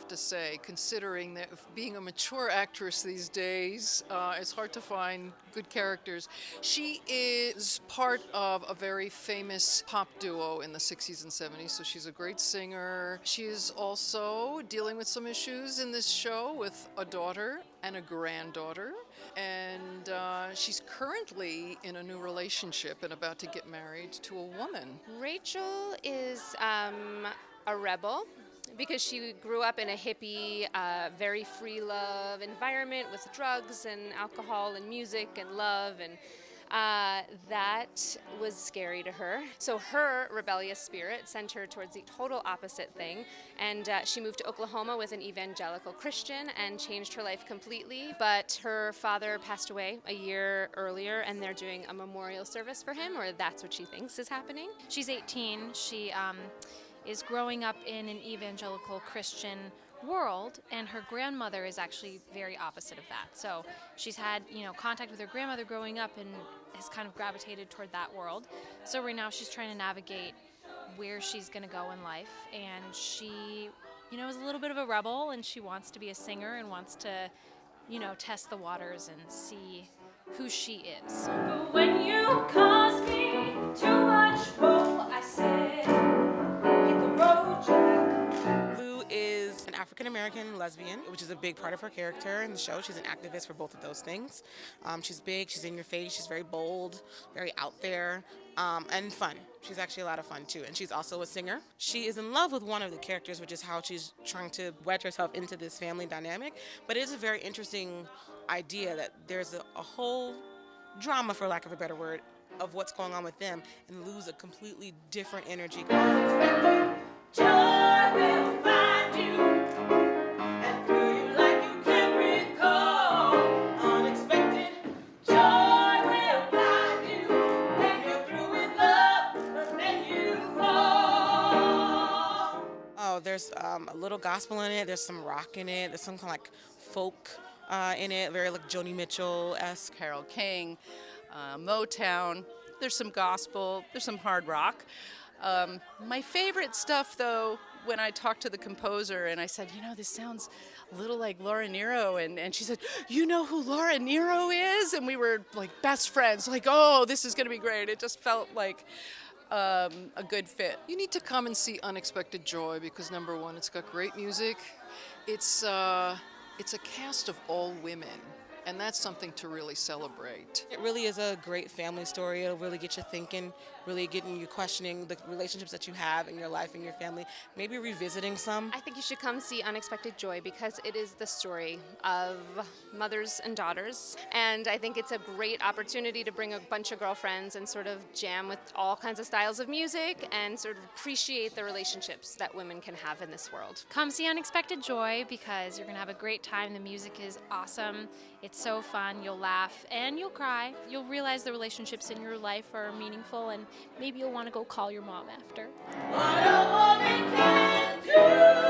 to say, considering that being a mature actress these days, it's hard to find good characters. She is part of a very famous pop duo in the 60s and 70s, so she's a great singer. She is also dealing with some issues in this show with a daughter and a granddaughter, and she's currently in a new relationship and about to get married to a woman. Rachel is a rebel because she grew up in a hippie, very free love environment with drugs and alcohol and music and love, and that was scary to her. So her rebellious spirit sent her towards the total opposite thing, and she moved to Oklahoma with an evangelical Christian and changed her life completely. But her father passed away a year earlier, and they're doing a memorial service for him, or that's what she thinks is happening. She's 18. She is growing up in an evangelical Christian world, and her grandmother is actually very opposite of that. So she's had, contact with her grandmother growing up and has kind of gravitated toward that world. So right now she's trying to navigate where she's going to go in life, and she, is a little bit of a rebel, and she wants to be a singer and wants to, test the waters and see who she is. But when you cause me too much trouble, I said, hit the road, Jack. Lou is an African-American lesbian, which is a big part of her character in the show. She's an activist for both of those things. She's big, she's in your face, she's very bold, very out there, and fun. She's actually a lot of fun too, and she's also a singer. She is in love with one of the characters, which is how she's trying to wedge herself into this family dynamic. But it is a very interesting idea that there's a whole drama, for lack of a better word, of what's going on with them, and Lou's a completely different energy. Joy will find you and through you like you can't recall. Unexpected joy will find you when you're through with love, but then you fall. Oh, there's a little gospel in it. There's some rock in it. There's some kind of like folk in it, very like Joni Mitchell-esque. Carole King, Motown. There's some gospel. There's some hard rock. My favorite stuff, though, when I talked to the composer and I said, this sounds a little like Laura Nyro, and she said, you know who Laura Nyro is? And we were like best friends, like, oh, this is going to be great. It just felt like a good fit. You need to come and see Unexpected Joy because, number one, it's got great music. It's a cast of all women, and that's something to really celebrate. It really is a great family story. It'll really get you thinking, really getting you questioning the relationships that you have in your life and your family, maybe revisiting some. I think you should come see Unexpected Joy because it is the story of mothers and daughters, and I think it's a great opportunity to bring a bunch of girlfriends and sort of jam with all kinds of styles of music and sort of appreciate the relationships that women can have in this world. Come see Unexpected Joy because you're going to have a great time. The music is awesome. It's so fun. You'll laugh and you'll cry. You'll realize the relationships in your life are meaningful, and maybe you'll want to go call your mom after. What a woman can do.